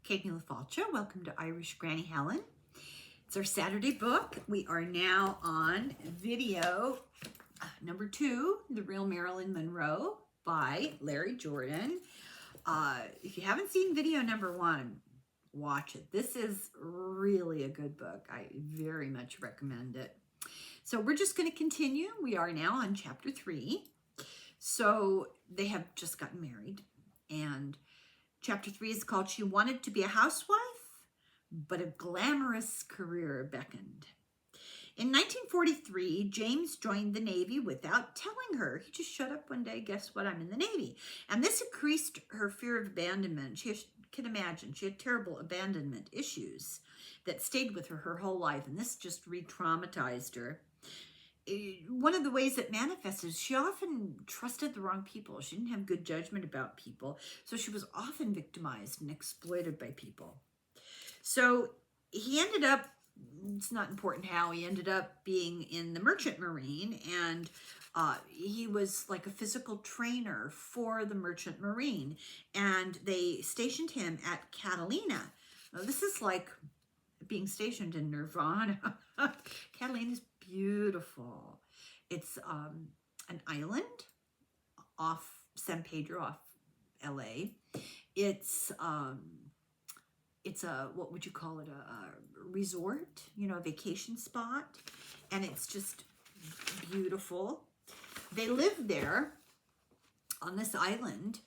Katie LaFalcia. Welcome to Irish Granny Helen. It's our Saturday book. We are now on video number 2, The Real Marilyn Monroe by Larry Jordan. If you haven't seen video number 1, watch it. This is really a good book. I very much recommend it. So we're just going to continue. We are now on chapter 3. So they have just gotten married, and chapter 3 is called She Wanted to Be a Housewife, but a Glamorous Career Beckoned. In 1943, James joined the Navy without telling her. He just showed up one day, guess what, I'm in the Navy. And this increased her fear of abandonment. She can imagine, she had terrible abandonment issues that stayed with her whole life, and this just re-traumatized her. One of the ways it manifested, she often trusted the wrong people. She didn't have good judgment about people, so she was often victimized and exploited by people. So he ended up, it's not important how, he ended up being in the Merchant Marine, and he was like a physical trainer for the Merchant Marine, and they stationed him at Catalina. Now, this is like being stationed in Nirvana. Catalina's beautiful. It's an island off San Pedro, off LA. It's a, what would you call it, a resort, you know, a vacation spot, and it's just beautiful. They lived there on this island,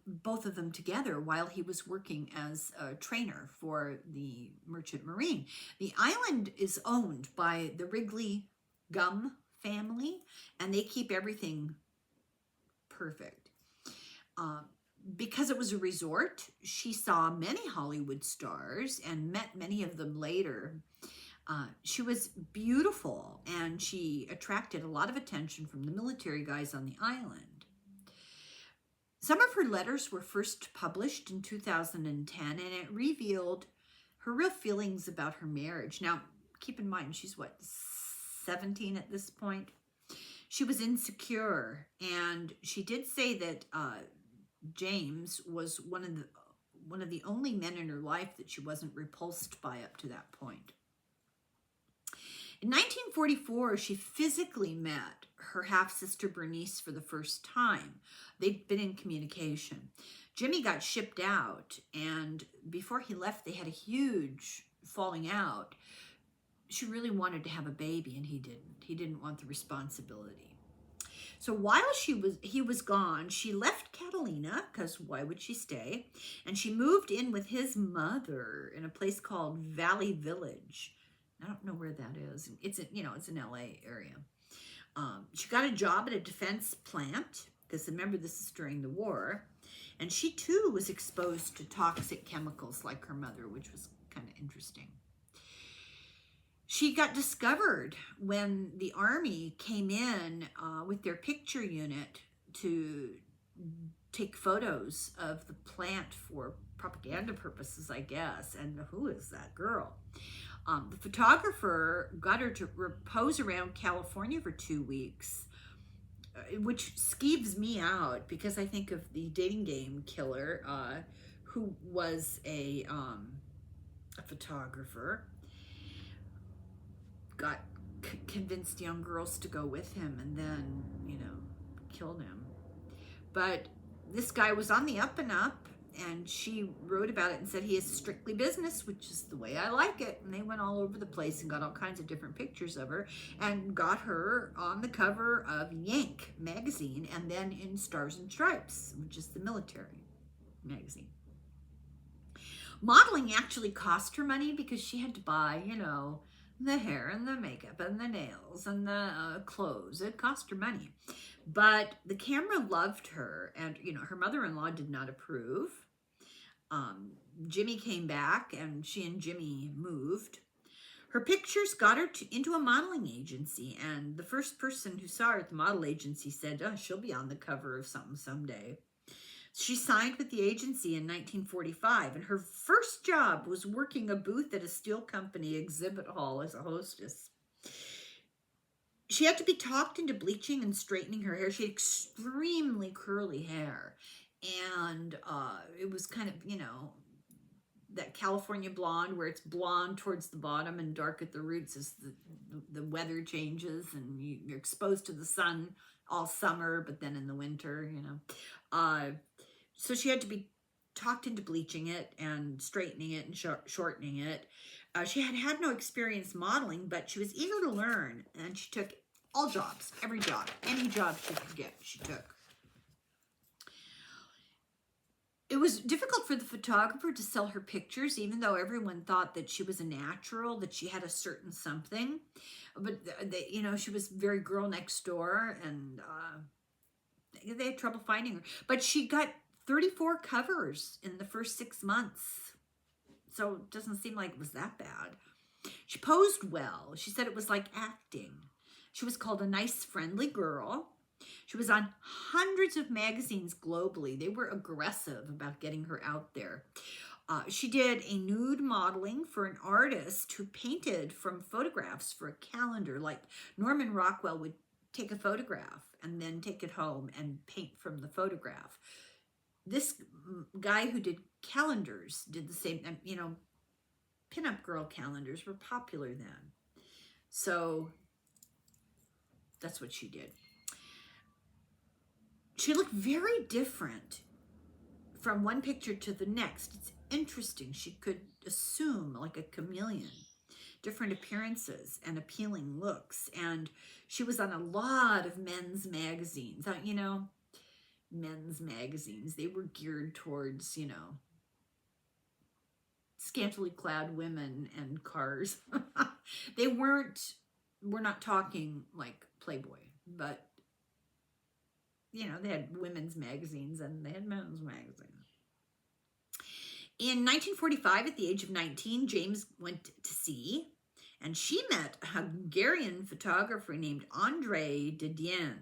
both of them together, while he was working as a trainer for the Merchant Marine. The island is owned by the Wrigley Gum family, and they keep everything perfect. Because it was a resort, she saw many Hollywood stars and met many of them later. She was beautiful, and she attracted a lot of attention from the military guys on the island. Some of her letters were first published in 2010, and it revealed her real feelings about her marriage. Now, keep in mind, she's what, 17 at this point? She was insecure, and she did say that James was one of the only men in her life that she wasn't repulsed by up to that point. In 1944, she physically met her half-sister Bernice for the first time. They'd been in communication. Jimmy got shipped out, and before he left, they had a huge falling out. She really wanted to have a baby, and he didn't. He didn't want the responsibility. So while he was gone, she left Catalina, because why would she stay? And she moved in with his mother in a place called Valley Village. I don't know where that is. It's it's an LA area. She got a job at a defense plant, because remember, this is during the war, and she too was exposed to toxic chemicals like her mother, which was kind of interesting. She got discovered when the Army came in with their picture unit to take photos of the plant for propaganda purposes, I guess. And who is that girl? The photographer got her to repose around California for 2 weeks, which skeeves me out, because I think of the dating game killer, who was a photographer, got convinced young girls to go with him, and then, killed him. But this guy was on the up and up, and she wrote about it and said, he is strictly business, which is the way I like it. And they went all over the place and got all kinds of different pictures of her and got her on the cover of Yank magazine, and then in Stars and Stripes, which is the military magazine. Modeling actually cost her money, because she had to buy, the hair and the makeup and the nails and the clothes. It cost her money. But the camera loved her, and, her mother-in-law did not approve. Jimmy came back, and she and Jimmy moved. Her pictures got her into a modeling agency, and the first person who saw her at the model agency said, oh, she'll be on the cover of something someday. She signed with the agency in 1945, and her first job was working a booth at a steel company exhibit hall as a hostess. She had to be talked into bleaching and straightening her hair. She had extremely curly hair, and it was kind of, that California blonde where it's blonde towards the bottom and dark at the roots as the weather changes and you're exposed to the sun all summer, but then in the winter, you know. So she had to be talked into bleaching it and straightening it and shortening it. She had no experience modeling, but she was eager to learn, and she took all jobs, every job, any job she could get, she took. It was difficult for the photographer to sell her pictures, even though everyone thought that she was a natural, that she had a certain something. But, you know, she was very girl next door, and they had trouble finding her. But she got 34 covers in the first 6 months. So it doesn't seem like it was that bad. She posed well. She said it was like acting. She was called a nice, friendly girl. She was on hundreds of magazines globally. They were aggressive about getting her out there. She did a nude modeling for an artist who painted from photographs for a calendar. Like Norman Rockwell would take a photograph and then take it home and paint from the photograph. This guy who did calendars did the same. You know, pinup girl calendars were popular then. So that's what she did. She looked very different from one picture to the next. It's interesting. She could assume, like a chameleon, different appearances and appealing looks. And she was on a lot of men's magazines. You know, men's magazines. They were geared towards, you know, scantily clad women and cars. We're not talking like Playboy, but you know, they had women's magazines and they had men's magazines. In 1945, at the age of 19, James went to sea, and she met a Hungarian photographer named Andre Didien,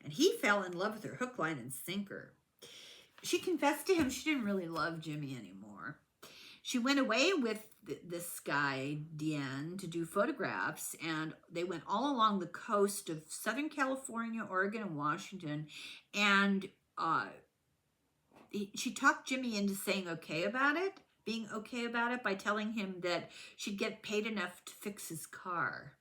and he fell in love with her hook, line, and sinker. She confessed to him she didn't really love Jimmy anymore. She went away with this guy, Dien, to do photographs, and they went all along the coast of Southern California, Oregon, and Washington, and she talked Jimmy into saying okay about it, being okay about it, by telling him that she'd get paid enough to fix his car.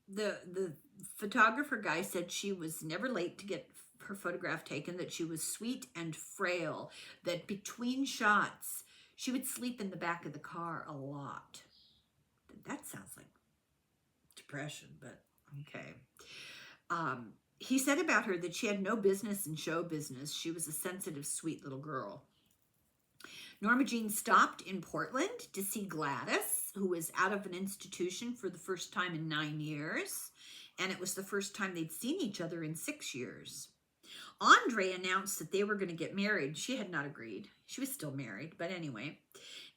The photographer guy said she was never late to get her photograph taken, that she was sweet and frail, that between shots she would sleep in the back of the car a lot. That sounds like depression, but okay. He said about her that she had no business in show business. She was a sensitive, sweet little girl. Norma Jean stopped in Portland to see Gladys, who was out of an institution for the first time in 9 years, and it was the first time they'd seen each other in 6 years. Andre announced that they were going to get married. She had not agreed. She was still married, but anyway.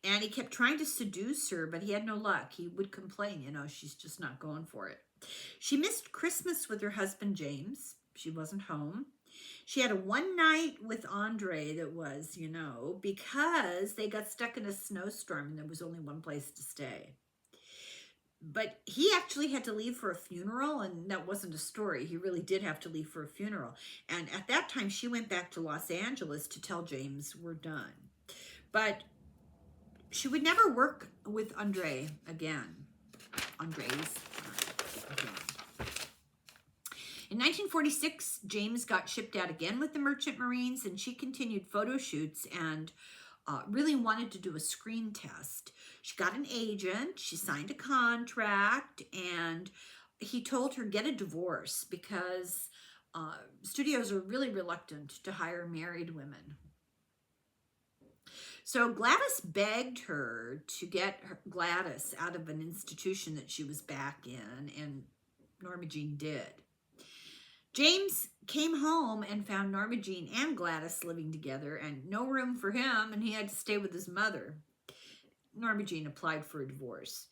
And he kept trying to seduce her, but he had no luck. He would complain, you know, she's just not going for it. She missed Christmas with her husband, James. She wasn't home. She had a one night with Andre that was, you know, because they got stuck in a snowstorm and there was only one place to stay. But he actually had to leave for a funeral, and that wasn't a story. He really did have to leave for a funeral. And at that time, she went back to Los Angeles to tell James, we're done. But she would never work with Andres again. In 1946, James got shipped out again with the Merchant Marines, and she continued photo shoots and really wanted to do a screen test. She got an agent, she signed a contract, and he told her get a divorce because studios are really reluctant to hire married women. So Gladys begged her to get Gladys out of an institution that she was back in, and Norma Jean did. James came home and found Norma Jean and Gladys living together and no room for him, and he had to stay with his mother. Norma Jean applied for a divorce.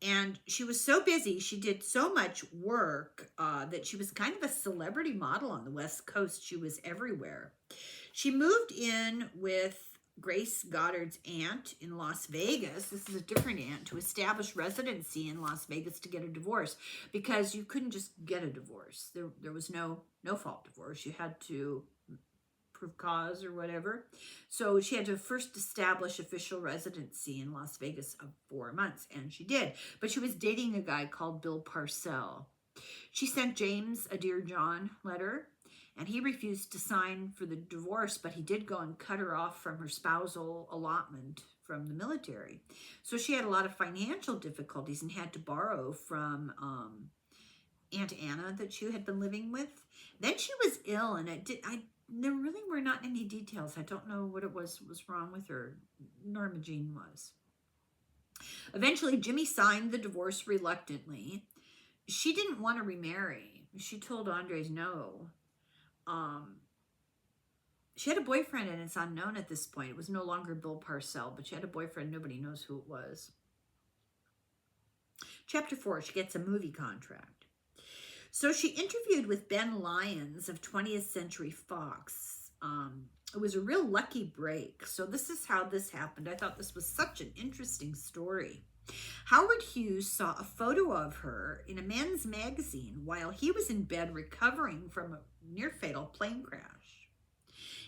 And she was so busy, she did so much work that she was kind of a celebrity model on the West Coast. She was everywhere. She moved in with Grace Goddard's aunt in Las Vegas. This is a different aunt, to establish residency in Las Vegas to get a divorce, because you couldn't just get a divorce. There was no fault divorce. You had to for cause or whatever. So she had to first establish official residency in Las Vegas of 4 months, and she did. But she was dating a guy called Bill Parcell. She sent James a Dear John letter, and he refused to sign for the divorce, but he did go and cut her off from her spousal allotment from the military. So she had a lot of financial difficulties and had to borrow from Aunt Anna that she had been living with. Then she was ill, and there really were not any details. I don't know what it was wrong with her. Norma Jean was. Eventually, Jimmy signed the divorce reluctantly. She didn't want to remarry. She told Andres no. She had a boyfriend, and it's unknown at this point. It was no longer Bill Parcell, but she had a boyfriend. Nobody knows who it was. Chapter 4, she gets a movie contract. So she interviewed with Ben Lyons of 20th Century Fox. It was a real lucky break. So this is how this happened. I thought this was such an interesting story. Howard Hughes saw a photo of her in a men's magazine while he was in bed recovering from a near-fatal plane crash.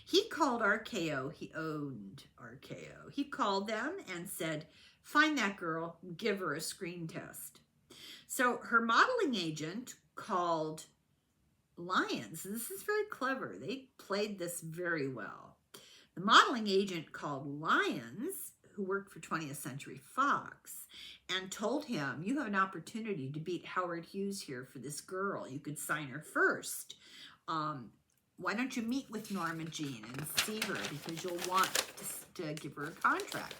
He called RKO. He owned RKO. He called them and said, "Find that girl, give her a screen test." So her modeling agent called Lyons. This is very clever. They played this very well. The modeling agent called Lyons, who worked for 20th Century Fox, and told him, "You have an opportunity to beat Howard Hughes here for this girl. You could sign her first. Why don't you meet with Norma Jean and see her, because you'll want to give her a contract."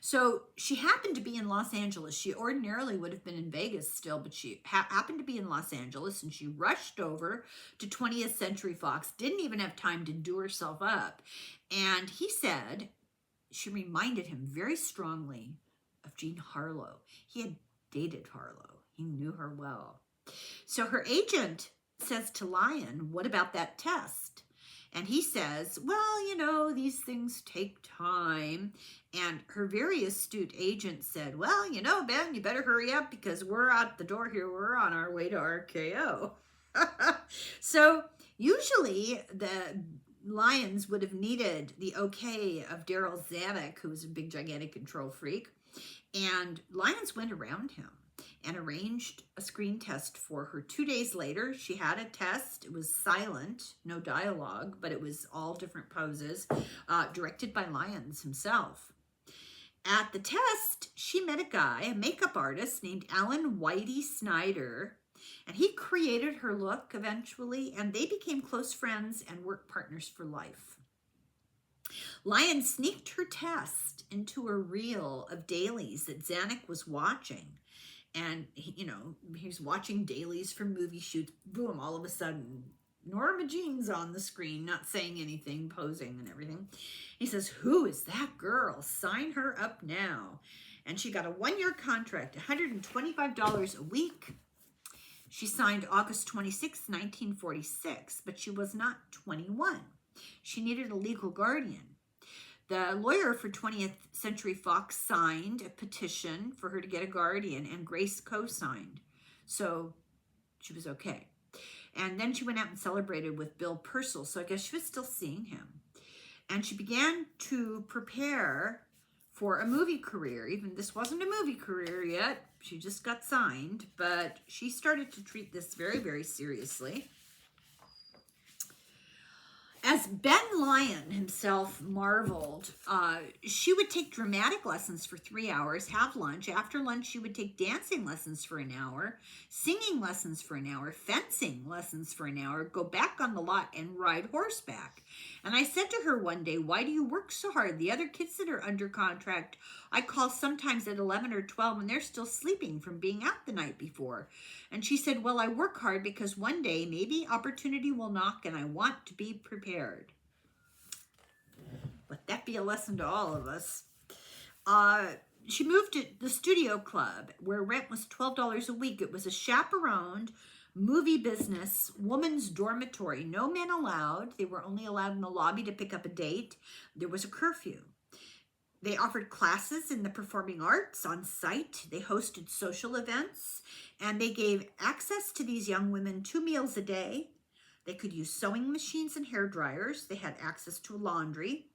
So she happened to be in Los Angeles. She ordinarily would have been in Vegas still, but she happened to be in Los Angeles, and she rushed over to 20th Century Fox, didn't even have time to do herself up. And he said she reminded him very strongly of Jean Harlow. He had dated Harlow. He knew her well. So her agent says to Lyon, "What about that test?" And he says, "Well, you know, these things take time." And her very astute agent said, "Well, you know, Ben, you better hurry up because we're out the door here. We're on our way to RKO." So usually the Lyons would have needed the okay of Daryl Zanuck, who was a big, gigantic control freak. And Lyons went around him and arranged a screen test for her. 2 days later, she had a test. It was silent, no dialogue, but it was all different poses, directed by Lyons himself. At the test, she met a guy, a makeup artist named Alan Whitey Snyder, and he created her look eventually, and they became close friends and work partners for life. Lyons sneaked her test into a reel of dailies that Zanuck was watching. And, he's watching dailies from movie shoots. Boom, all of a sudden, Norma Jean's on the screen, not saying anything, posing and everything. He says, "Who is that girl? Sign her up now." And she got a 1-year contract, $125 a week. She signed August 26, 1946, but she was not 21. She needed a legal guardian. The lawyer for 20th Century Fox signed a petition for her to get a guardian, and Grace co-signed. So she was okay. And then she went out and celebrated with Bill Purcell. So I guess she was still seeing him. And she began to prepare for a movie career. Even this wasn't a movie career yet. She just got signed, but she started to treat this very, very seriously. As Ben Lyon himself marveled, she would take dramatic lessons for 3 hours, have lunch. After lunch, she would take dancing lessons for an hour, singing lessons for an hour, fencing lessons for an hour, go back on the lot and ride horseback. And I said to her one day, "Why do you work so hard? The other kids that are under contract, I call sometimes at 11 or 12 and they're still sleeping from being out the night before." And she said, "Well, I work hard because one day maybe opportunity will knock and I want to be prepared." Let that be a lesson to all of us. She moved to the Studio Club, where rent was $12 a week. It was a chaperoned movie business, woman's dormitory. No men allowed. They were only allowed in the lobby to pick up a date. There was a curfew. They offered classes in the performing arts on site. They hosted social events, and they gave access to these young women 2 meals a day, They could use sewing machines and hair dryers. They had access to laundry,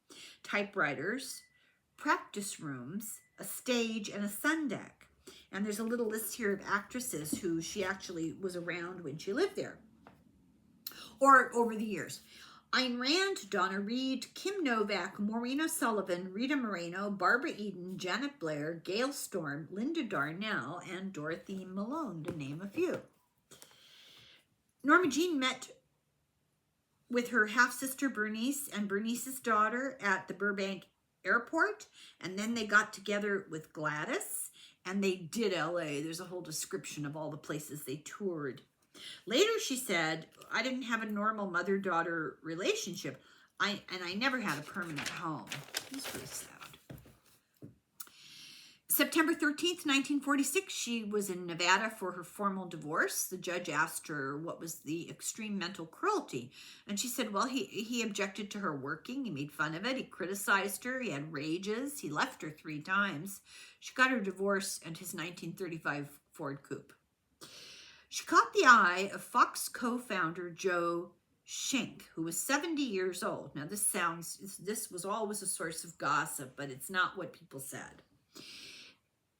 typewriters, practice rooms, a stage, and a sun deck. And there's a little list here of actresses who she actually was around when she lived there, or over the years. Ayn Rand, Donna Reed, Kim Novak, Maureen O'Sullivan, Rita Moreno, Barbara Eden, Janet Blair, Gail Storm, Linda Darnell, and Dorothy Malone, to name a few. Norma Jean met with her half-sister Bernice and Bernice's daughter at the Burbank airport, and then they got together with Gladys, and they did LA. There's a whole description of all the places they toured. Later, she said, I didn't have a normal mother-daughter relationship, and I never had a permanent home. It's pretty sad. September 13th, 1946, she was in Nevada for her formal divorce. The judge asked her what was the extreme mental cruelty. And she said, well, he objected to her working. He made fun of it. He criticized her. He had rages. He left her 3 times. She got her divorce and his 1935 Ford Coupe. She caught the eye of Fox co-founder Joe Schenck, who was 70 years old. Now, this was always a source of gossip, but it's not what people said.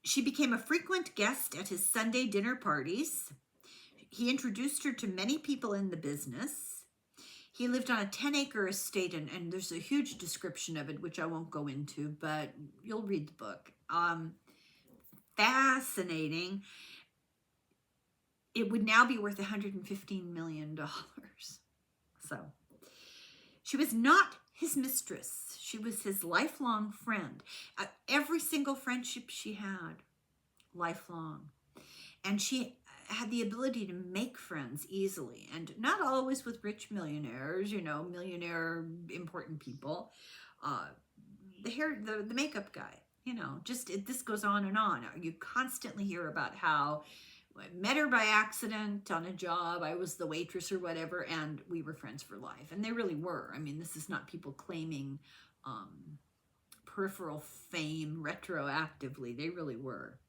She became a frequent guest at his Sunday dinner parties. He introduced her to many people in the business. He lived on a 10-acre estate, and there's a huge description of it, which I won't go into, but you'll read the book. Fascinating. It would now be worth $115 million. So, she was not his mistress. She was his lifelong friend. Every single friendship she had, lifelong. And she had the ability to make friends easily, and not always with rich millionaires, millionaire important people. The makeup guy, this goes on and on. You constantly hear about how I met her by accident on a job. I was the waitress or whatever, and we were friends for life. And they really were. I mean, this is not people claiming peripheral fame retroactively. They really were.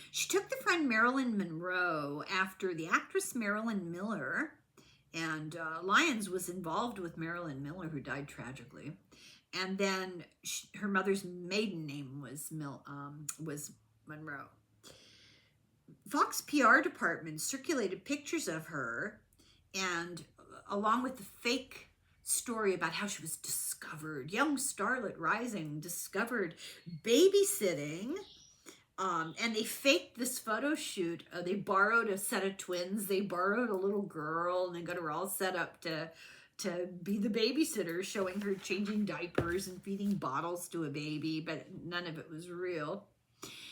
She took the friend Marilyn Monroe after the actress Marilyn Miller, and Lyons was involved with Marilyn Miller, who died tragically. And then her mother's maiden name was Monroe. Fox PR department circulated pictures of her, and along with the fake story about how she was discovered, young starlet rising, discovered babysitting, and they faked this photo shoot. They borrowed a set of twins. They borrowed a little girl, and they got her all set up to be the babysitter, showing her changing diapers and feeding bottles to a baby, but none of it was real.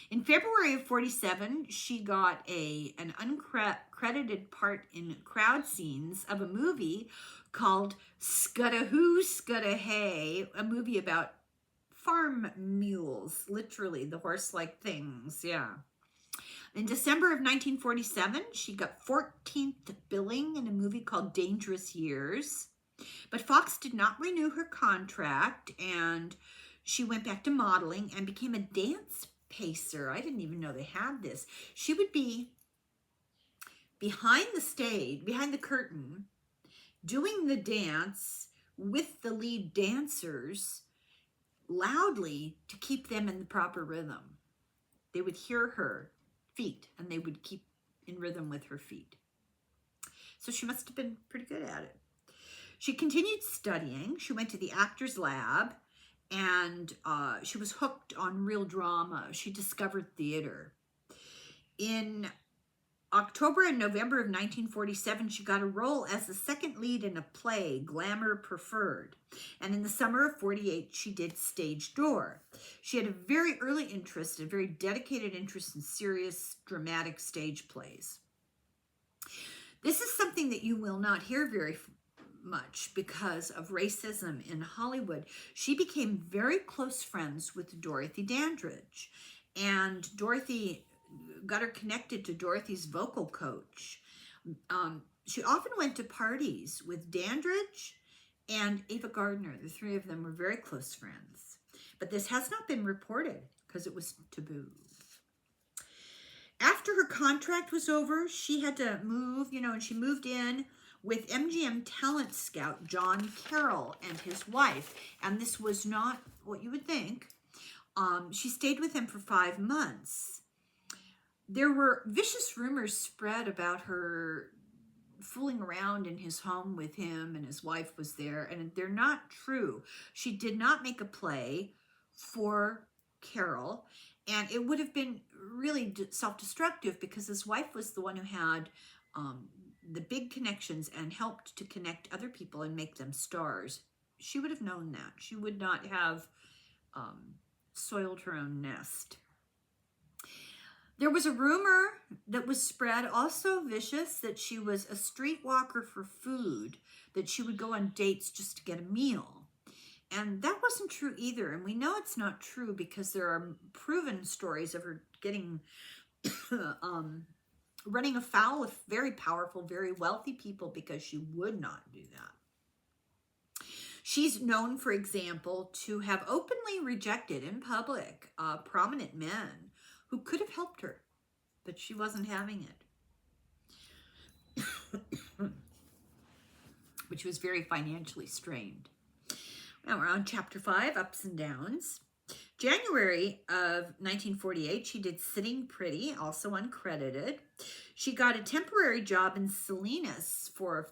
In February of 47, she got an uncredited part in crowd scenes of a movie called Scudda-Hoo, Scudda-Hay, a movie about farm mules, literally, the horse-like things, yeah. In December of 1947, she got 14th billing in a movie called Dangerous Years, but Fox did not renew her contract, and she went back to modeling and became a dance pacer. I didn't even know they had this. She would be behind the stage, behind the curtain, doing the dance with the lead dancers loudly to keep them in the proper rhythm. They would hear her feet, and they would keep in rhythm with her feet. So she must have been pretty good at it. She continued studying. She went to the Actors Lab, and she was hooked on real drama. She discovered theater. In October and November of 1947, she got a role as the second lead in a play, Glamour Preferred. And in the summer of 48, she did Stage Door. She had a very early interest, a very dedicated interest in serious, dramatic stage plays. This is something that you will not hear very much because of racism in Hollywood. She became very close friends with Dorothy Dandridge, and Dorothy got her connected to Dorothy's vocal coach. She often went to parties with Dandridge and Ava Gardner. The 3 of them were very close friends, but this has not been reported because it was taboo. After her contract was over, she had to move, and she moved in with MGM talent scout John Carroll and his wife. And this was not what you would think. She stayed with him for 5 months. There were vicious rumors spread about her fooling around in his home with him, and his wife was there, and they're not true. She did not make a play for Carol, and it would have been really self-destructive because his wife was the one who had the big connections and helped to connect other people and make them stars. She would have known that. She would not have soiled her own nest. There was a rumor that was spread, also vicious, that she was a streetwalker for food, that she would go on dates just to get a meal. And that wasn't true either. And we know it's not true because there are proven stories of her getting, running afoul of very powerful, very wealthy people because she would not do that. She's known, for example, to have openly rejected in public prominent men who could have helped her, but she wasn't having it. But she was very financially strained. Now we're on chapter 5, Ups and Downs. January of 1948, she did Sitting Pretty, also uncredited. She got a temporary job in Salinas for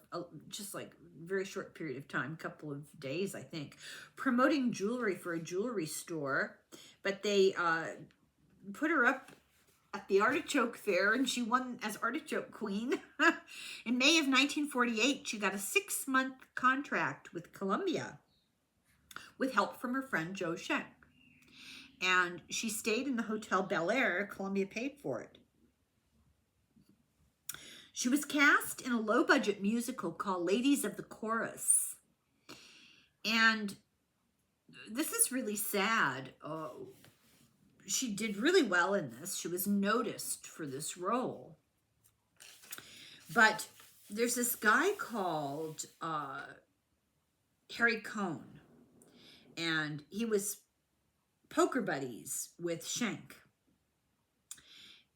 just like a very short period of time, a couple of days, I think, promoting jewelry for a jewelry store. But they put her up at the Artichoke Fair, and she won as Artichoke Queen. In May of 1948, she got a 6-month contract with Columbia with help from her friend Joe Schenck. And she stayed in the Hotel Bel Air. Columbia paid for it. She was cast in a low-budget musical called Ladies of the Chorus. And this is really sad. She did really well in this. She was noticed for this role. But there's this guy called Harry Cohn, and he was poker buddies with Schenck.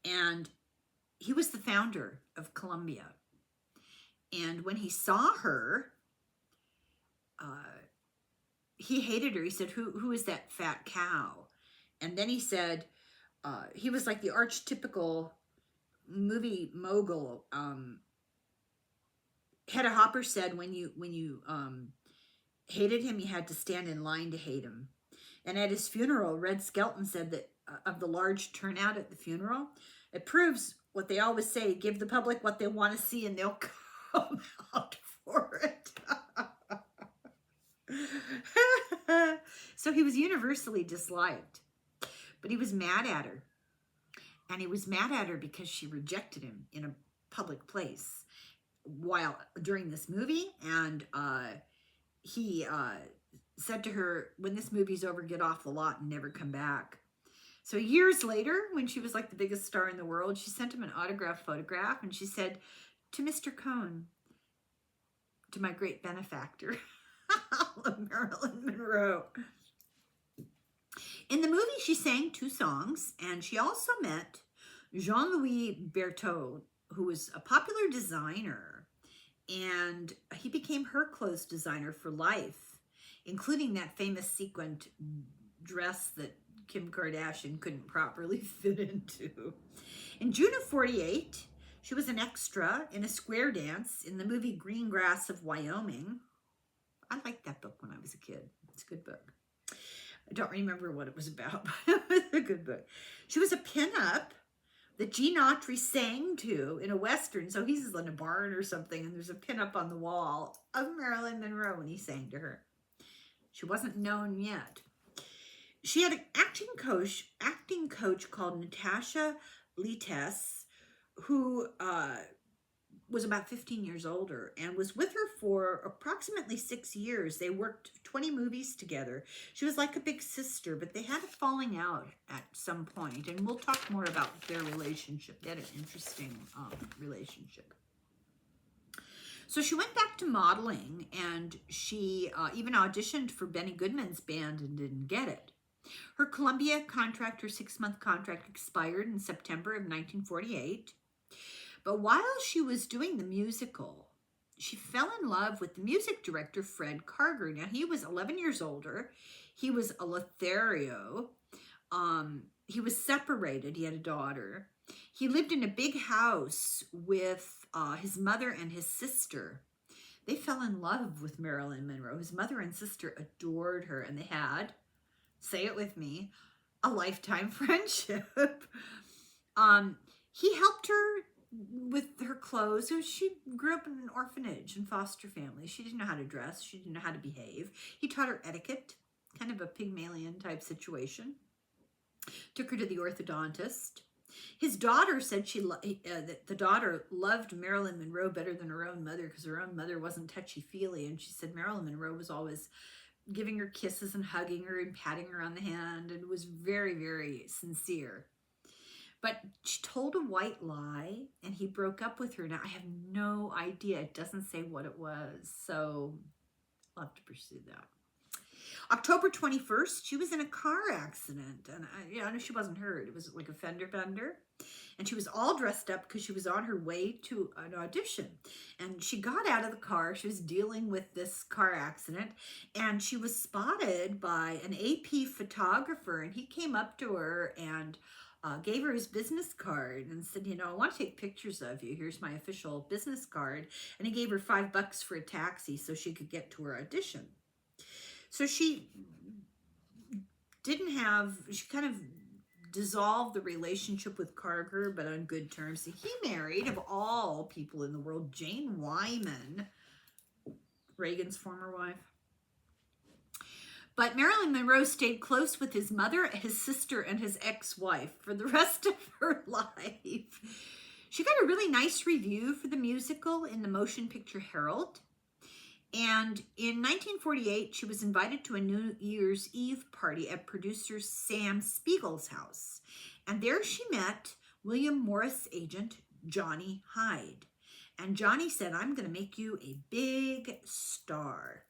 And he was the founder of Columbia. And when he saw her, he hated her. He said, who is that fat cow? And then he said, he was like the archetypical movie mogul. Hedda Hopper said when you hated him, you had to stand in line to hate him. And at his funeral, Red Skelton said that of the large turnout at the funeral, it proves what they always say, give the public what they want to see and they'll come out for it. So he was universally disliked. But he was mad at her. And he was mad at her because she rejected him in a public place during this movie. And he said to her, when this movie's over, get off the lot and never come back. So years later, when she was like the biggest star in the world, she sent him an autographed photograph. And she said, to Mr. Cohn, to my great benefactor, Marilyn Monroe. In the movie, she sang 2 songs, and she also met Jean-Louis Berthaud, who was a popular designer, and he became her clothes designer for life, including that famous sequined dress that Kim Kardashian couldn't properly fit into. In June of 48, she was an extra in a square dance in the movie Green Grass of Wyoming. I liked that book when I was a kid. It's a good book. I don't remember what it was about, but it was a good book. She was a pinup that Gene Autry sang to in a Western. So he's in a barn or something, and there's a pinup on the wall of Marilyn Monroe when he sang to her. She wasn't known yet. She had an acting coach called Natasha Lites, who was about 15 years older and was with her for approximately 6 years. They worked 20 movies together. She was like a big sister, but they had a falling out at some point, and we'll talk more about their relationship. They had an interesting relationship. So she went back to modeling, and she even auditioned for Benny Goodman's band and didn't get it. Her Columbia contract, her 6-month contract, expired in September of 1948. But while she was doing the musical, she fell in love with the music director, Fred Karger. Now, he was 11 years older. He was a Lothario. He was separated. He had a daughter. He lived in a big house with his mother and his sister. They fell in love with Marilyn Monroe. His mother and sister adored her, and they had, say it with me, a lifetime friendship. He helped her with her clothes. So she grew up in an orphanage and foster family. She didn't know how to dress. She didn't know how to behave. He taught her etiquette, kind of a Pygmalion type situation. Took her to the orthodontist. His daughter said that the daughter loved Marilyn Monroe better than her own mother because her own mother wasn't touchy-feely. And she said Marilyn Monroe was always giving her kisses and hugging her and patting her on the hand and was very, very sincere. But she told a white lie, and he broke up with her. Now, I have no idea. It doesn't say what it was, so I'll have to pursue that. October 21st, she was in a car accident, and I know she wasn't hurt. It was like a fender bender, and she was all dressed up because she was on her way to an audition. And she got out of the car. She was dealing with this car accident, and she was spotted by an AP photographer, and he came up to her and gave her his business card and said, you know, I want to take pictures of you. Here's my official business card. And he gave her $5 for a taxi so she could get to her audition. So she kind of dissolved the relationship with Karger, but on good terms. So he married, of all people in the world, Jane Wyman, Reagan's former wife. But Marilyn Monroe stayed close with his mother, his sister, and his ex-wife for the rest of her life. She got a really nice review for the musical in the Motion Picture Herald. And in 1948, she was invited to a New Year's Eve party at producer Sam Spiegel's house. And there she met William Morris agent Johnny Hyde. And Johnny said, I'm going to make you a big star.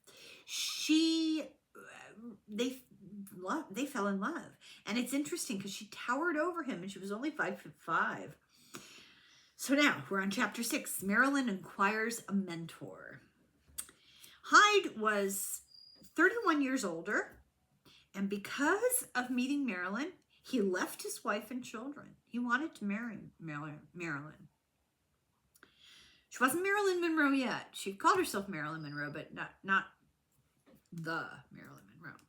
They fell in love. And it's interesting because she towered over him and she was only 5'5". So now we're on chapter 6. Marilyn inquires a mentor. Hyde was 31 years older, and because of meeting Marilyn, he left his wife and children. He wanted to marry Marilyn. She wasn't Marilyn Monroe yet. She called herself Marilyn Monroe, but not the Marilyn Monroe.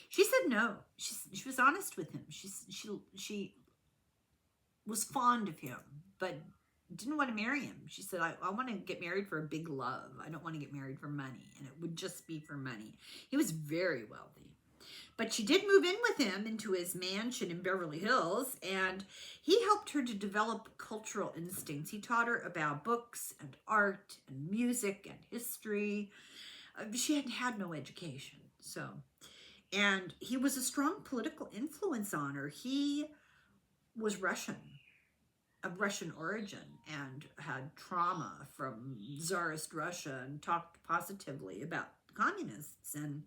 She said no. She was honest with him. She was fond of him, but didn't want to marry him. She said, I want to get married for a big love. I don't want to get married for money. And it would just be for money. He was very wealthy. But she did move in with him into his mansion in Beverly Hills, and he helped her to develop cultural instincts. He taught her about books and art and music and history. She had no education. And he was a strong political influence on her. He was Russian, of Russian origin, and had trauma from Tsarist Russia and talked positively about communists and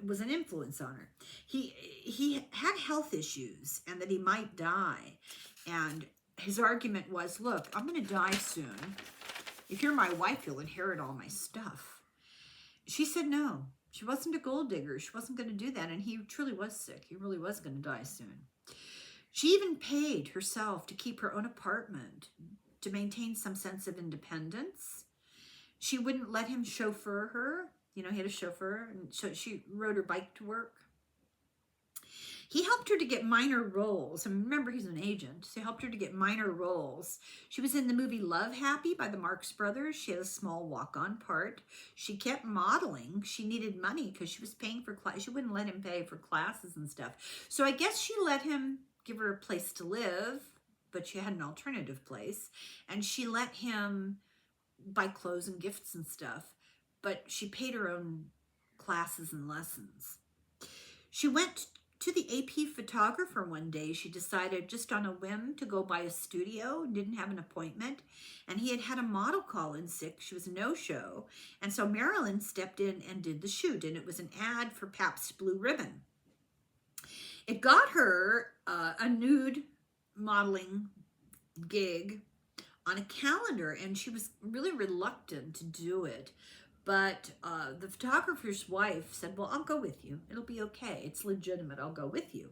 was an influence on her. He had health issues and that he might die. And his argument was, look, I'm going to die soon. If you're my wife, you'll inherit all my stuff. She said no. She wasn't a gold digger. She wasn't going to do that. And he truly was sick. He really was going to die soon. She even paid herself to keep her own apartment to maintain some sense of independence. She wouldn't let him chauffeur her. You know, he had a chauffeur, and so she rode her bike to work. He helped her to get minor roles. And remember, he's an agent, so he helped her to get minor roles. She was in the movie Love Happy by the Marx Brothers. She had a small walk-on part. She kept modeling. She needed money because she was paying for class. She wouldn't let him pay for classes and stuff. So I guess she let him give her a place to live, but she had an alternative place. And she let him buy clothes and gifts and stuff, but she paid her own classes and lessons. She went to the AP photographer one day. She decided just on a whim to go by a studio, didn't have an appointment, and he had a model call in sick. She was no-show, and so Marilyn stepped in and did the shoot, and it was an ad for Pabst Blue Ribbon. It got her a nude modeling gig on a calendar, and she was really reluctant to do it. But the photographer's wife said, well, I'll go with you. It'll be okay. It's legitimate. I'll go with you.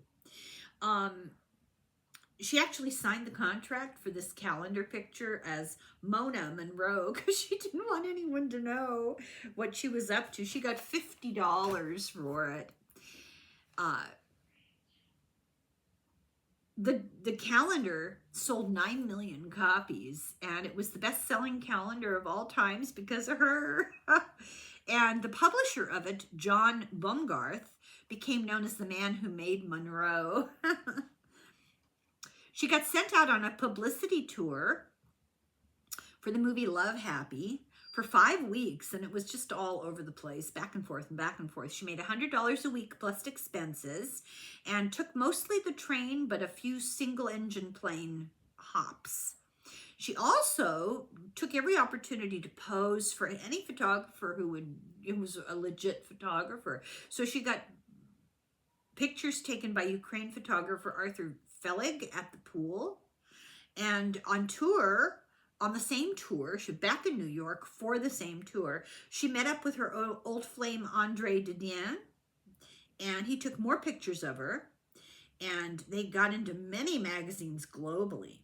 She actually signed the contract for this calendar picture as Mona Monroe because she didn't want anyone to know what she was up to. She got $50 for it. The calendar sold 9 million copies, and it was the best-selling calendar of all times because of her. And the publisher of it, John Bumgarth, became known as the man who made Monroe. She got sent out on a publicity tour for the movie Love Happy for 5 weeks, and it was just all over the place, back and forth and back and forth. She made $100 a week plus expenses and took mostly the train, but a few single-engine plane hops. She also took every opportunity to pose for any photographer who was a legit photographer. So she got pictures taken by Ukraine photographer Arthur Felig at the pool. And on tour, on the same tour, she back in New York for the same tour, she met up with her old flame Andre Didien, and he took more pictures of her, and they got into many magazines globally.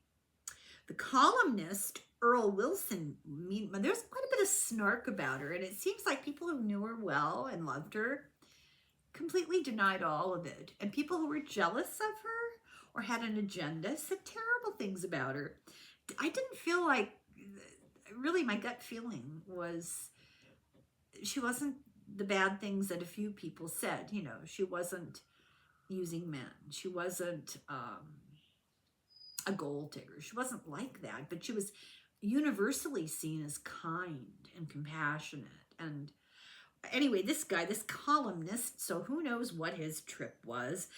The columnist Earl Wilson, there's quite a bit of snark about her, and it seems like people who knew her well and loved her completely denied all of it. And people who were jealous of her or had an agenda said terrible things about her. I didn't feel like, really my gut feeling was she wasn't the bad things that a few people said. You know, she wasn't using men. She wasn't a gold digger. She wasn't like that, but she was universally seen as kind and compassionate. And anyway, this guy, this columnist, so who knows what his trip was,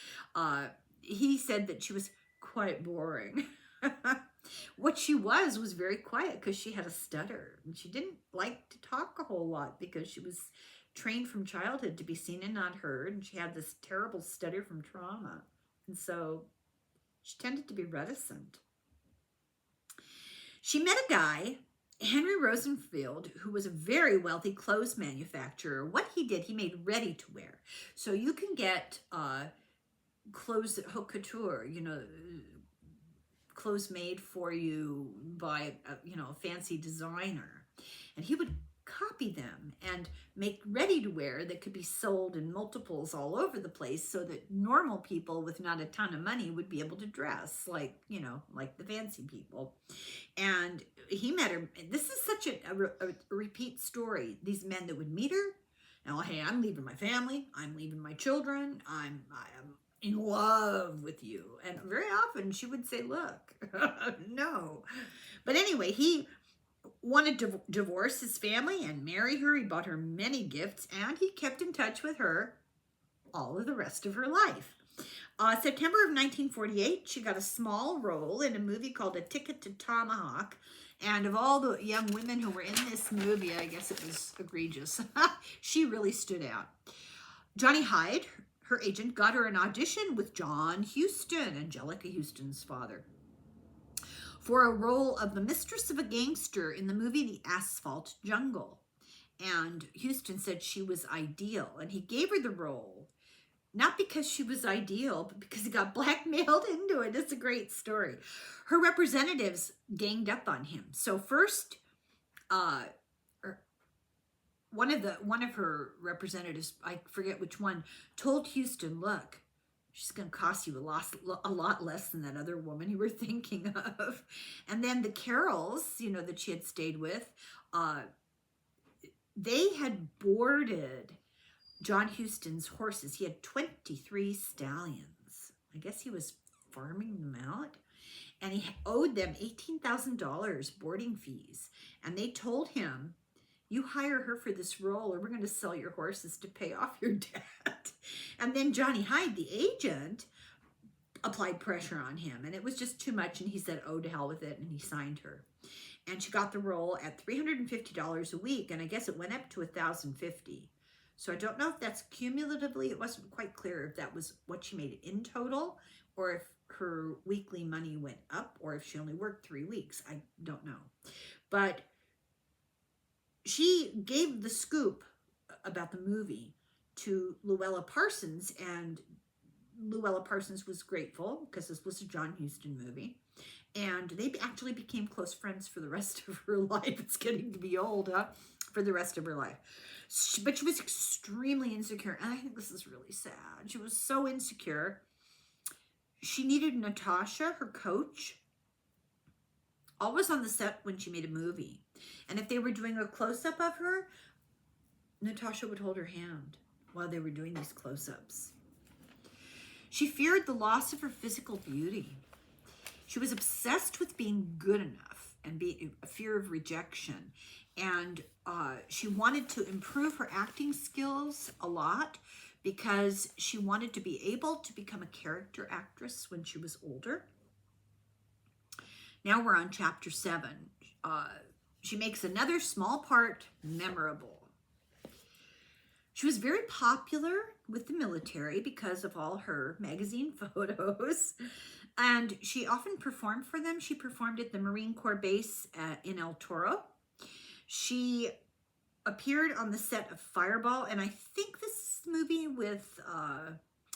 he said that she was quite boring. What she was very quiet because she had a stutter, and she didn't like to talk a whole lot because she was trained from childhood to be seen and not heard, and she had this terrible stutter from trauma, and so she tended to be reticent. She met a guy, Henry Rosenfield, who was a very wealthy clothes manufacturer. What he did, he made ready to wear. So you can get clothes at haute couture, you know, clothes made for you by a fancy designer, and he would copy them and make ready to wear that could be sold in multiples all over the place so that normal people with not a ton of money would be able to dress like the fancy people. And he met her. This is such a repeat story. These men that would meet her, now, hey, I'm leaving my family, I'm leaving my children, I'm in love with you. And very often she would say, look, no. But anyway, he wanted to divorce his family and marry her. He bought her many gifts, and he kept in touch with her all of the rest of her life. September of 1948, she got a small role in a movie called A Ticket to Tomahawk. And of all the young women who were in this movie, I guess it was egregious. She really stood out. Johnny Hyde, her agent, got her an audition with John Huston, Angelica Houston's father, for a role of the mistress of a gangster in the movie The Asphalt Jungle. And Houston said she was ideal, and he gave her the role, not because she was ideal, but because he got blackmailed into it. It's a great story. Her representatives ganged up on him. So first, one of her representatives, I forget which one, told Houston, look, she's going to cost you a lot less than that other woman you were thinking of. And then the Carrolls, that she had stayed with, they had boarded John Huston's horses. He had 23 stallions. I guess he was farming them out. And he owed them $18,000 boarding fees. And they told him, you hire her for this role or we're going to sell your horses to pay off your debt. And then Johnny Hyde, the agent, applied pressure on him. And it was just too much. And he said, oh, to hell with it. And he signed her. And she got the role at $350 a week. And I guess it went up to $1,050. So I don't know if that's cumulatively. It wasn't quite clear if that was what she made in total or if her weekly money went up or if she only worked 3 weeks. I don't know. But she gave the scoop about the movie to Luella Parsons, and Luella Parsons was grateful because this was a John Huston movie. And they actually became close friends for the rest of her life. It's getting to be old, huh? For the rest of her life. But she was extremely insecure. And I think this is really sad. She was so insecure. She needed Natasha, her coach, always on the set when she made a movie. And if they were doing a close-up of her, Natasha would hold her hand while they were doing these close-ups. She feared the loss of her physical beauty. She was obsessed with being good enough and a fear of rejection. And she wanted to improve her acting skills a lot because she wanted to be able to become a character actress when she was older. Now we're on chapter 7. She makes another small part memorable. She was very popular with the military because of all her magazine photos, and she often performed for them. She performed at the Marine Corps base in El Toro. She appeared on the set of Fireball, and I think this movie with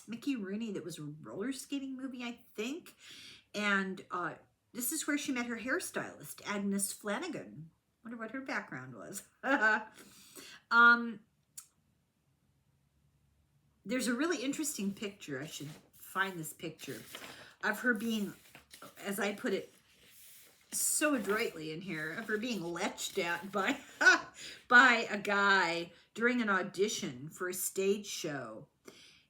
Mickey Rooney that was a roller skating movie, I think. And this is where she met her hairstylist, Agnes Flanagan. Wonder what her background was. There's a really interesting picture. I should find this picture of her being, as I put it so adroitly in here, of her being leched at by by a guy during an audition for a stage show.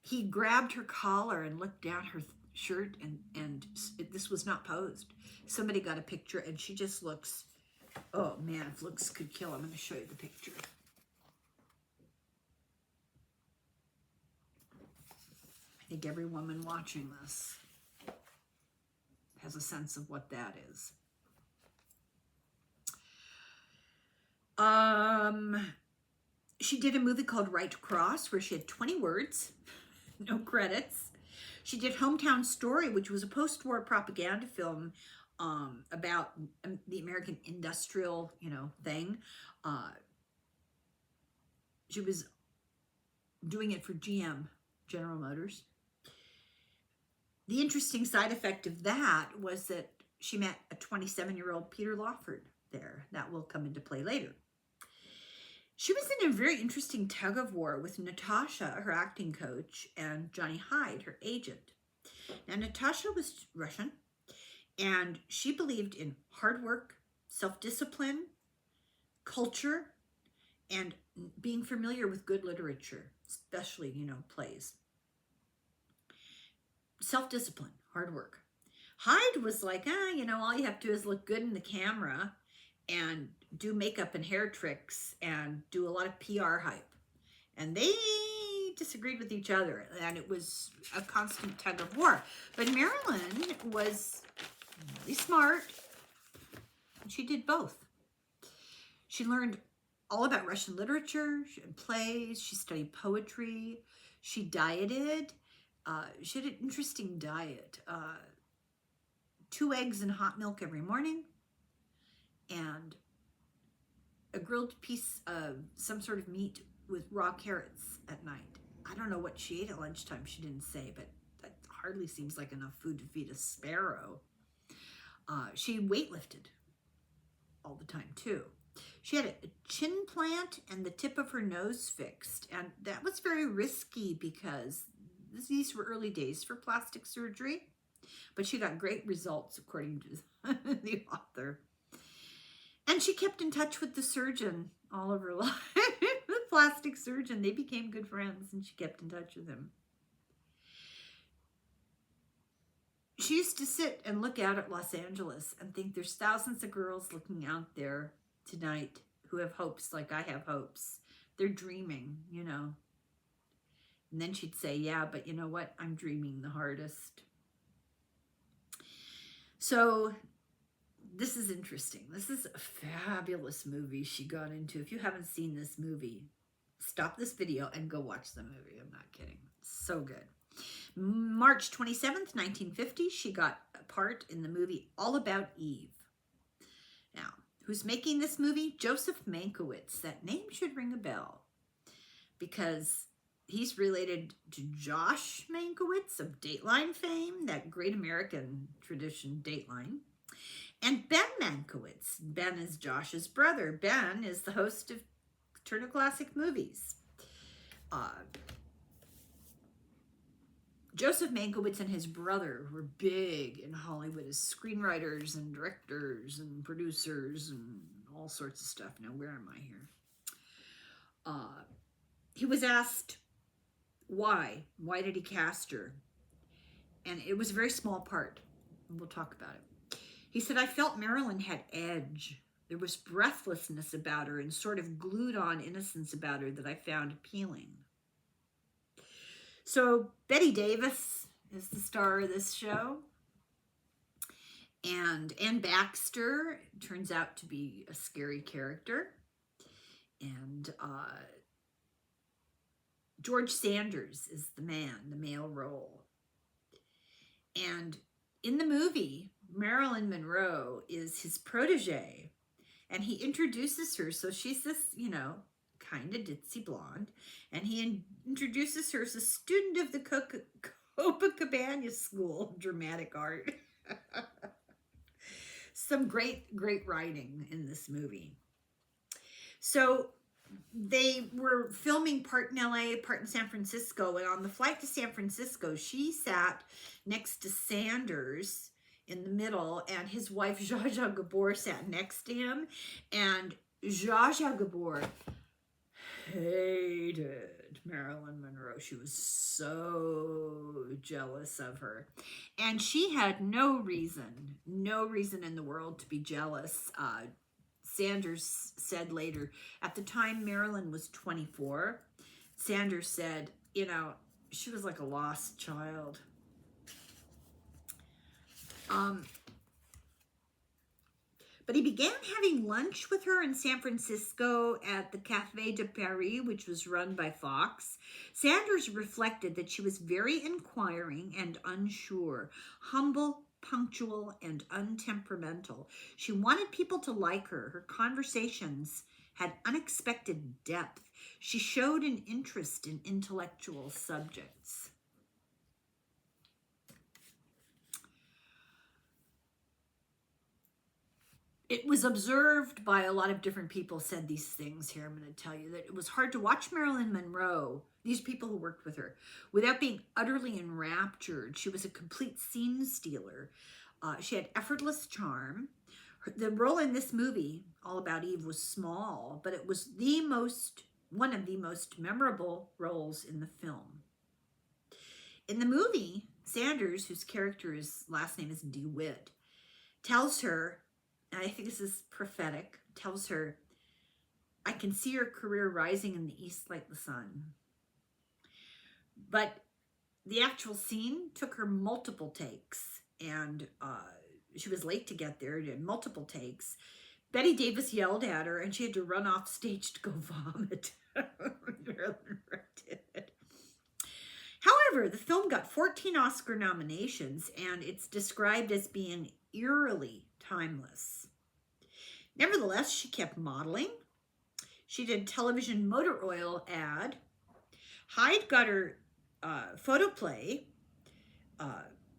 He grabbed her collar and looked down her shirt, and this was not posed. Somebody got a picture, and she just looks, oh man, if looks could kill. I'm going to show you the picture. I think every woman watching this has a sense of what that is. She did a movie called Right Cross where she had 20 words, no credits. She did Hometown Story, which was a post-war propaganda film about the American industrial, thing. She was doing it for GM, General Motors. The interesting side effect of that was that she met a 27-year-old Peter Lawford there. That will come into play later. She was in a very interesting tug of war with Natasha, her acting coach, and Johnny Hyde, her agent. Now, Natasha was Russian, and she believed in hard work, self-discipline, culture, and being familiar with good literature, especially, plays. Self-discipline, hard work. Hyde was like, all you have to do is look good in the camera and do makeup and hair tricks and do a lot of PR hype. And they disagreed with each other, and it was a constant tug of war. But Marilyn was really smart, and she did both. She learned all about Russian literature and plays. She studied poetry. She dieted. She had an interesting diet. 2 eggs and hot milk every morning, and a grilled piece of some sort of meat with raw carrots at night. I don't know what she ate at lunchtime. She didn't say, but that hardly seems like enough food to feed a sparrow. She weightlifted all the time, too. She had a chin plant and the tip of her nose fixed, and that was very risky because these were early days for plastic surgery, but she got great results, according to the author. And she kept in touch with the surgeon all of her life, the plastic surgeon. They became good friends, and she kept in touch with him. She used to sit and look out at Los Angeles and think there's thousands of girls looking out there tonight who have hopes like I have hopes. They're dreaming, And then she'd say, yeah, but you know what? I'm dreaming the hardest. So this is interesting. This is a fabulous movie she got into. If you haven't seen this movie, stop this video and go watch the movie. I'm not kidding. It's so good. March 27th, 1950, she got a part in the movie All About Eve. Now, who's making this movie? Joseph Mankiewicz. That name should ring a bell because he's related to Josh Mankiewicz of Dateline fame, that great American tradition Dateline, and Ben Mankiewicz. Ben is Josh's brother. Ben is the host of Turner Classic Movies. Joseph Mankiewicz and his brother were big in Hollywood as screenwriters and directors and producers and all sorts of stuff. Now, where am I here? He was asked why. Why did he cast her? And it was a very small part. We'll talk about it. He said, I felt Marilyn had edge. There was breathlessness about her and sort of glued-on innocence about her that I found appealing. So Bette Davis is the star of this show. And Ann Baxter turns out to be a scary character. And George Sanders is the man, the male role. And in the movie, Marilyn Monroe is his protege. And he introduces her. So she's this, kind of ditzy blonde. And he introduces her as a student of the Copacabana School of Dramatic Art. Some great writing in this movie. So they were filming part in LA, part in San Francisco. And on the flight to San Francisco, she sat next to Sanders in the middle, and his wife, Zsa Zsa Gabor, sat next to him. And Zsa Zsa Gabor hated Marilyn Monroe. She was so jealous of her. And she had no reason in the world to be jealous. Sanders said later, at the time Marilyn was 24, Sanders said, she was like a lost child. But he began having lunch with her in San Francisco at the Café de Paris, which was run by Fox. Sanders reflected that she was very inquiring and unsure, humble, punctual, and untemperamental. She wanted people to like her. Her conversations had unexpected depth. She showed an interest in intellectual subjects. It was observed by a lot of different people said these things here. I'm going to tell you that it was hard to watch Marilyn Monroe, these people who worked with her, without being utterly enraptured. She was a complete scene stealer. She had effortless charm. The role in this movie, All About Eve, was small, but it was one of the most memorable roles in the film. In the movie, Sanders, whose character's last name is DeWitt, tells her, and I think this is prophetic, tells her, I can see your career rising in the east like the sun. But the actual scene took her multiple takes, and she was late to get there, did multiple takes. Bette Davis yelled at her, and she had to run off stage to go vomit. However, the film got 14 Oscar nominations, and it's described as being eerily timeless. Nevertheless, she kept modeling. She did television motor oil ad. Hyde got her photoplay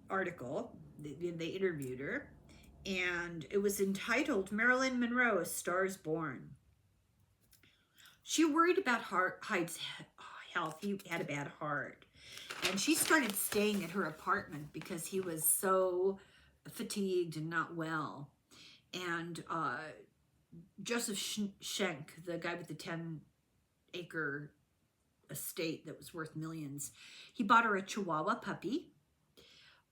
article. They interviewed her, and it was entitled Marilyn Monroe, A Star's Born. She worried about Hyde's health. He had a bad heart. And she started staying at her apartment because he was so fatigued and not well. And Joseph Schenck, the guy with the 10-acre estate that was worth millions, he bought her a Chihuahua puppy.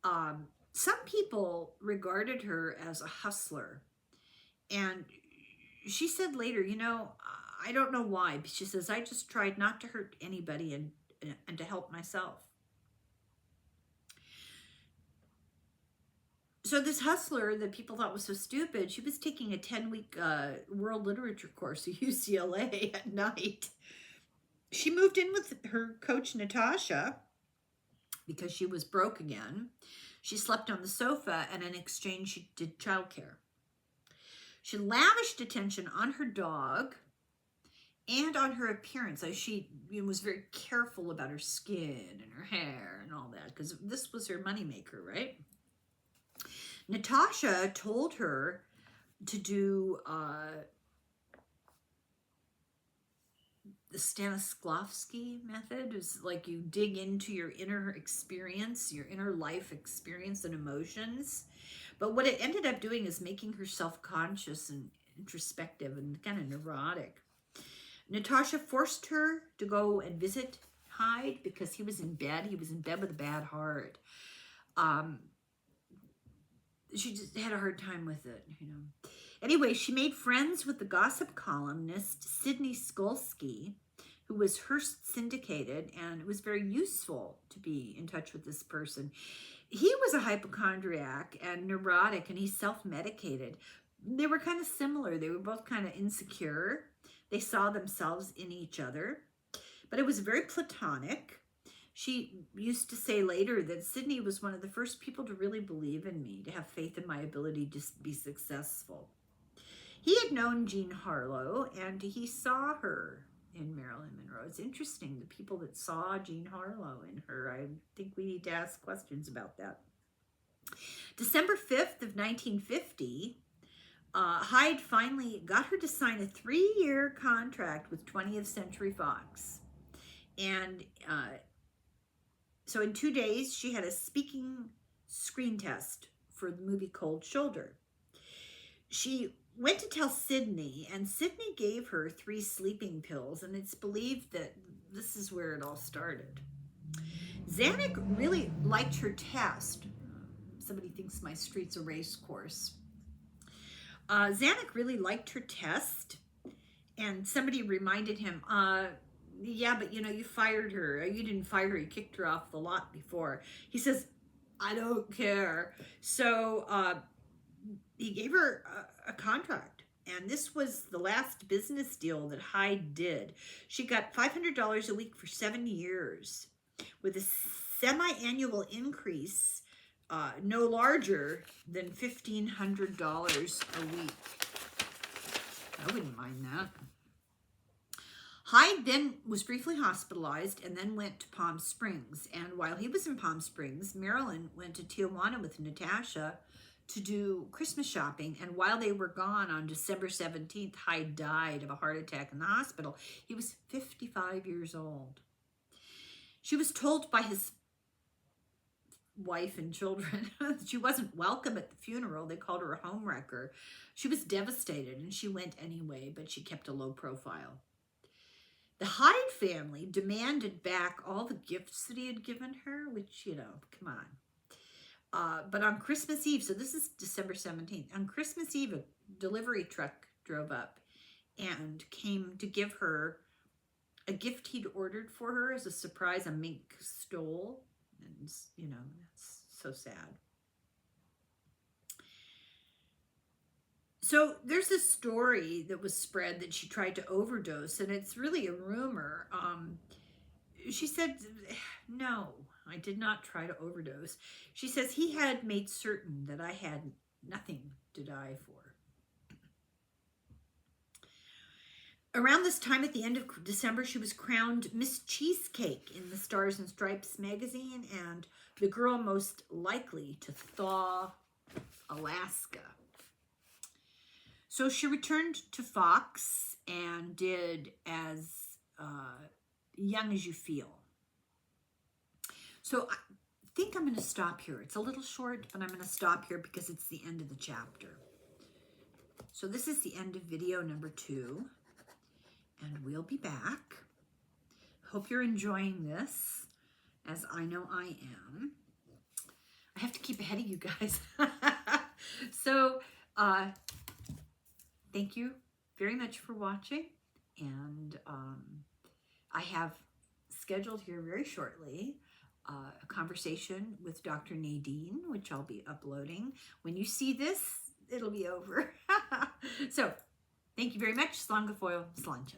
Some people regarded her as a hustler. And she said later, I don't know why. She says, I just tried not to hurt anybody and to help myself. So this hustler that people thought was so stupid, she was taking a 10-week world literature course at UCLA at night. She moved in with her coach, Natasha, because she was broke again. She slept on the sofa, and in exchange, she did childcare. She lavished attention on her dog and on her appearance. So she was very careful about her skin and her hair and all that, because this was her moneymaker, right? Natasha told her to do the Stanislavski method. Is like you dig into your inner experience, your inner life experience and emotions. But what it ended up doing is making her self-conscious and introspective and kind of neurotic. Natasha forced her to go and visit Hyde because he was in bed. He was in bed with a bad heart. She just had a hard time with it, Anyway, she made friends with the gossip columnist Sidney Skolsky, who was Hearst syndicated, and it was very useful to be in touch with this person. He was a hypochondriac and neurotic, and he self-medicated. They were kind of similar. They were both kind of insecure. They saw themselves in each other, but it was very platonic. She used to say later that Sidney was one of the first people to really believe in me, to have faith in my ability to be successful. He had known Jean Harlow, and he saw her in Marilyn Monroe. It's interesting, the people that saw Jean Harlow in her. I think we need to ask questions about that. December 5th of 1950, Hyde finally got her to sign a 3-year contract with 20th Century Fox. And so in 2 days, she had a speaking screen test for the movie Cold Shoulder. She went to tell Sidney, and Sidney gave her 3 sleeping pills, and it's believed that this is where it all started. Zanuck really liked her test. Somebody thinks my street's a race course. Zanuck really liked her test, and somebody reminded him, yeah, but you fired her. You didn't fire her, you kicked her off the lot before. He says, I don't care. So he gave her a contract, and this was the last business deal that Hyde did. She got $500 a week for 7 years, with a semi-annual increase no larger than $1,500 a week. I wouldn't mind that. Hyde then was briefly hospitalized and then went to Palm Springs. And while he was in Palm Springs, Marilyn went to Tijuana with Natasha to do Christmas shopping. And while they were gone on December 17th, Hyde died of a heart attack in the hospital. He was 55 years old. She was told by his wife and children she wasn't welcome at the funeral. They called her a homewrecker. She was devastated, and she went anyway, but she kept a low profile. The Hyde family demanded back all the gifts that he had given her, which, come on. But on Christmas Eve, so this is December 17th, on Christmas Eve, a delivery truck drove up and came to give her a gift he'd ordered for her as a surprise, a mink stole. And, that's so sad. So there's this story that was spread that she tried to overdose, and it's really a rumor. She said, no, I did not try to overdose. She says he had made certain that I had nothing to die for. Around this time, at the end of December, she was crowned Miss Cheesecake in the Stars and Stripes magazine and the girl most likely to thaw Alaska. So she returned to Fox and did As Young as You Feel. So I think I'm going to stop here. It's a little short, but I'm going to stop here because it's the end of the chapter. So this is the end of video number 2. And we'll be back. Hope you're enjoying this, as I know I am. I have to keep ahead of you guys. So, thank you very much for watching. And I have scheduled here very shortly a conversation with Dr. Nadine, which I'll be uploading. When you see this, it'll be over. So, thank you very much. Slán go fóill, slánte.